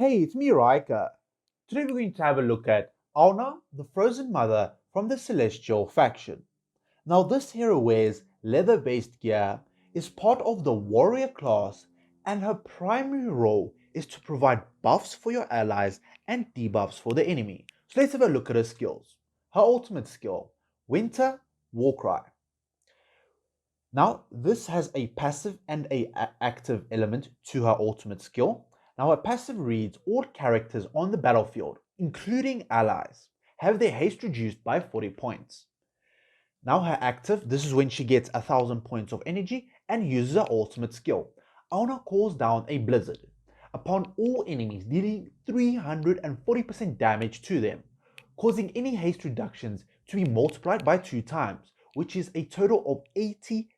Hey, it's me, Raika. Today we're going to have a look at Alna, the Frozen Mother from the Celestial faction. Now, this hero wears leather-based gear, is part of the warrior class, and her primary role is to provide buffs for your allies and debuffs for the enemy. So let's have a look at her skills. Her ultimate skill, Winter Warcry. Now, this has a passive and a active element to her ultimate skill. Now, her passive reads all characters on the battlefield, including allies, have their haste reduced by 40 points. Now, her active, this is when she gets 1000 points of energy and uses her ultimate skill. Alna calls down a blizzard upon all enemies, dealing 340% damage to them, causing any haste reductions to be multiplied by 2 times, which is a total of 80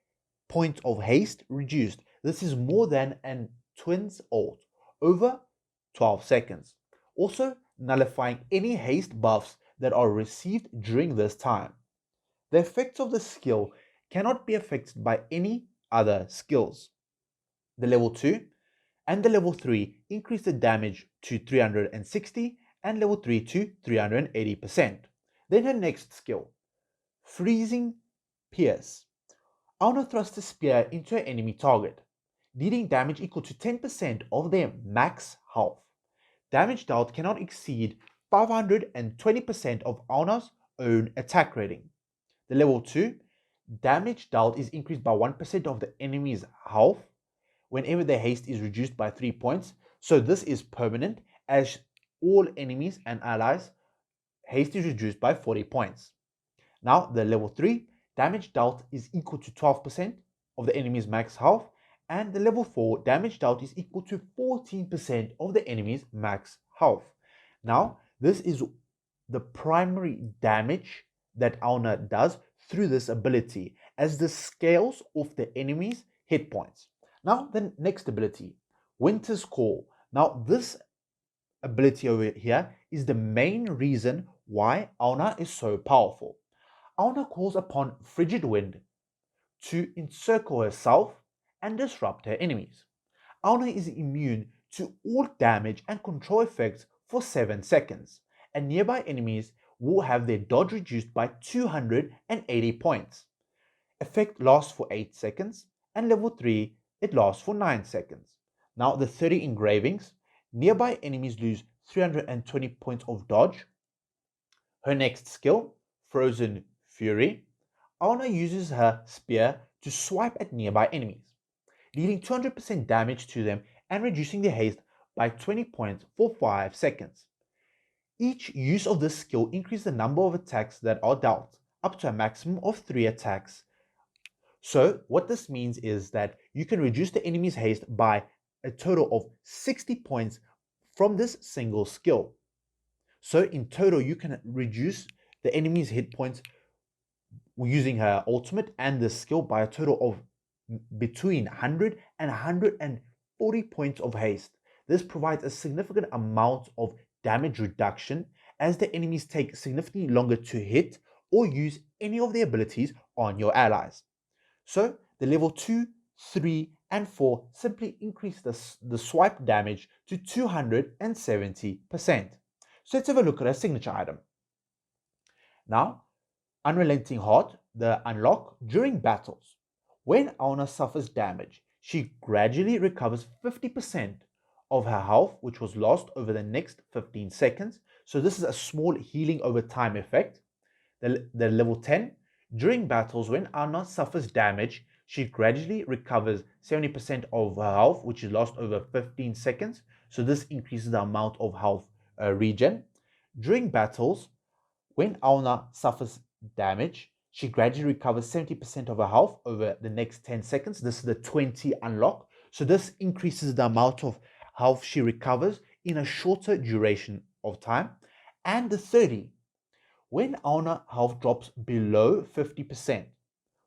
points of haste reduced. This is more than an twin's ult over 12 seconds. Also nullifying any haste buffs that are received during this time. The effects of the skill cannot be affected by any other skills. The level 2 and the level 3 increase the damage to 360 and level 3 to 380%. Then her next skill, Freezing Pierce. Alna thrusts a spear into an enemy target, dealing damage equal to 10% of their max health. Damage dealt cannot exceed 520% of Alna's own attack rating. The level 2, damage dealt is increased by 1% of the enemy's health whenever their haste is reduced by 3 points. So this is permanent, as all enemies and allies haste is reduced by 40 points. Now the level 3, damage dealt is equal to 12% of the enemy's max health, and the level 4, damage dealt is equal to 14% of the enemy's max health. Now, this is the primary damage that Alna does through this ability, as this scales off the enemy's hit points. Now, the next ability, Winter's Call. Now, this ability over here is the main reason why Alna is so powerful. Alna calls upon frigid wind to encircle herself and disrupt her enemies. Alna is immune to all damage and control effects for 7 seconds, and nearby enemies will have their dodge reduced by 280 points. Effect lasts for 8 seconds, and level 3, it lasts for 9 seconds. Now the 30 engravings, nearby enemies lose 320 points of dodge. Her next skill, Frozen Fury. Alna uses her spear to swipe at nearby enemies, dealing 200% damage to them and reducing their haste by 20 points for 5 seconds. Each use of this skill increases the number of attacks that are dealt, up to a maximum of 3 attacks. So what this means is that you can reduce the enemy's haste by a total of 60 points from this single skill. So in total, you can reduce the enemy's hit points using her ultimate and this skill by a total of between 100 and 140 points of haste. This provides a significant amount of damage reduction, as the enemies take significantly longer to hit or use any of their abilities on your allies. So the level 2, 3, and 4 simply increase the swipe damage to 270%. So let's have a look at our signature item. Now, Unrelenting Heart, the unlock during battles. When Alna suffers damage, she gradually recovers 50% of her health, which was lost over the next 15 seconds. So this is a small healing over time effect. The level 10, during battles, when Alna suffers damage, she gradually recovers 70% of her health, which is lost over 15 seconds. So this increases the amount of health regen. During battles, when Alna suffers damage, she gradually recovers 70% of her health over the next 10 seconds. This is the 20 unlock. So this increases the amount of health she recovers in a shorter duration of time. And the 30, when Alna health drops below 50%,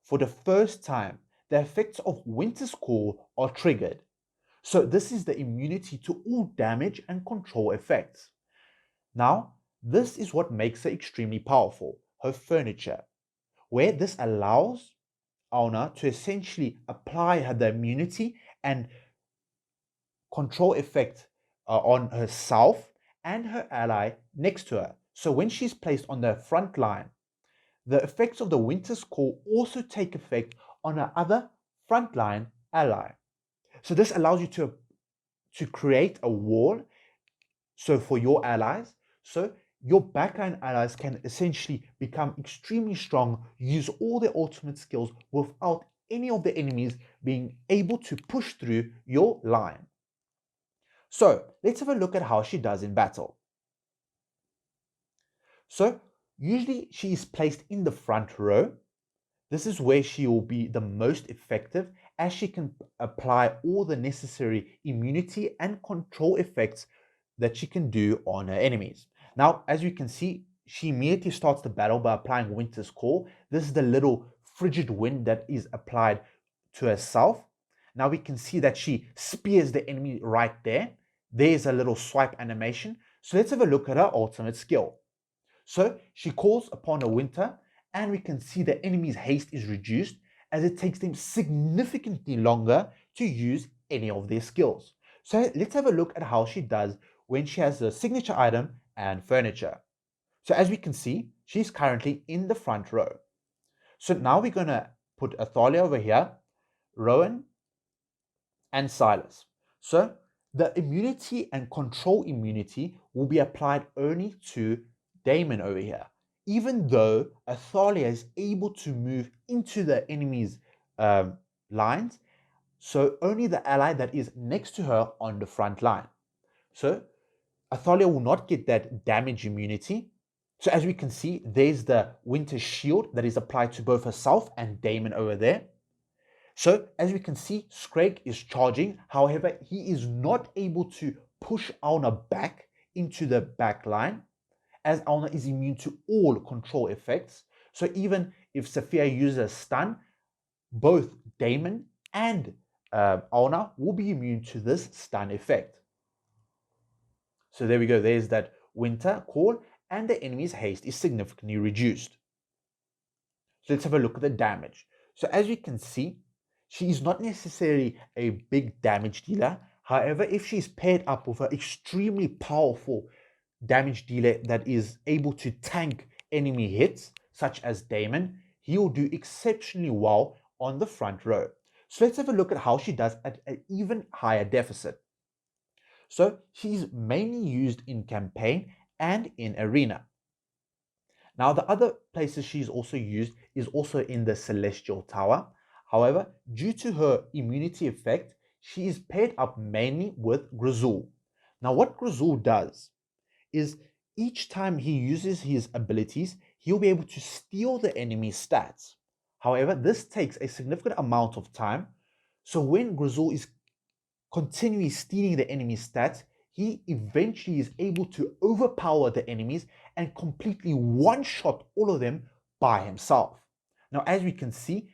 for the first time, the effects of Winter's Call are triggered. So this is the immunity to all damage and control effects. Now, this is what makes her extremely powerful, her furniture, where this allows Alna to essentially apply the immunity and control effect on herself and her ally next to her. So when she's placed on the front line, the effects of the Winter's Call also take effect on her other frontline ally. So this allows you to create a wall, so for your allies, so your backline allies can essentially become extremely strong, use all their ultimate skills without any of the enemies being able to push through your line. So let's have a look at how she does in battle. So usually she is placed in the front row. This is where she will be the most effective, as she can apply all the necessary immunity and control effects that she can do on her enemies. Now, as you can see, she immediately starts the battle by applying Winter's Call. This is the little frigid wind that is applied to herself. Now we can see that she spears the enemy right there. There's a little swipe animation. So let's have a look at her ultimate skill. So she calls upon a Winter, and we can see the enemy's haste is reduced, as it takes them significantly longer to use any of their skills. So let's have a look at how she does when she has a signature item and furniture. So as we can see, she's currently in the front row. So now we're going to put Athalia over here, Rowan, and Silas. So the immunity and control immunity will be applied only to Damon over here, even though Athalia is able to move into the enemy's lines. So only the ally that is next to her on the front line. So Athalia will not get that damage immunity. So as we can see, there's the Winter Shield that is applied to both herself and Damon over there. So as we can see, Scrag is charging. However, he is not able to push Alna back into the back line, as Alna is immune to all control effects. So even if Sophia uses a stun, both Damon and Alna will be immune to this stun effect. So there we go. There's that Winter Call, and the enemy's haste is significantly reduced. So let's have a look at the damage. So as you can see, she is not necessarily a big damage dealer. However, if she's paired up with an extremely powerful damage dealer that is able to tank enemy hits, such as Damon, he will do exceptionally well on the front row. So let's have a look at how she does at an even higher deficit. So she's mainly used in campaign and in arena. Now the other places she's also used is also in the Celestial Tower. However, due to her immunity effect, she is paired up mainly with Grizul. Now what Grizul does is each time he uses his abilities, he'll be able to steal the enemy's stats. However, this takes a significant amount of time. So when Grizul is continually stealing the enemy's stats, he eventually is able to overpower the enemies and completely one-shot all of them by himself. Now, as we can see,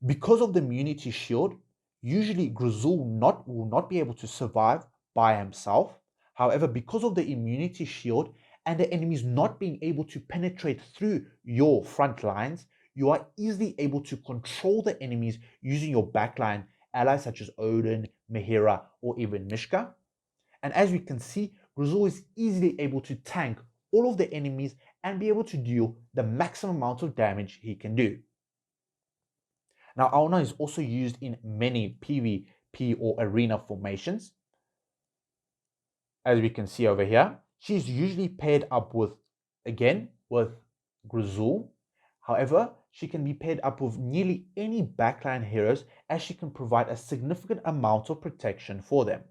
because of the immunity shield, usually Grizul will not be able to survive by himself. However, because of the immunity shield and the enemies not being able to penetrate through your front lines, you are easily able to control the enemies using your backline allies such as Odin, Mehera, or even Mishka. And as we can see, Grizul is easily able to tank all of the enemies and be able to deal the maximum amount of damage he can do. Now, Alna is also used in many PvP or arena formations. As we can see over here, she's usually paired up with Grizul. However, she can be paired up with nearly any backline heroes, as she can provide a significant amount of protection for them.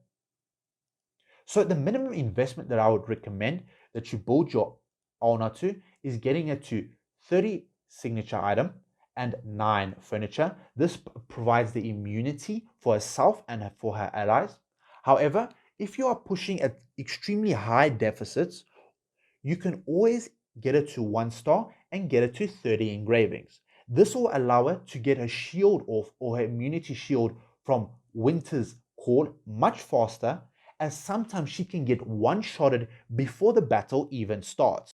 So the minimum investment that I would recommend that you build your Alna to is getting it to 30 signature item and 9 furniture. This provides the immunity for herself and for her allies. However, if you are pushing at extremely high deficits, you can always get it to 1 star and get it to 30 engravings. This will allow her to get her shield off, or her immunity shield, from Winter's Call much faster, as sometimes she can get one-shotted before the battle even starts.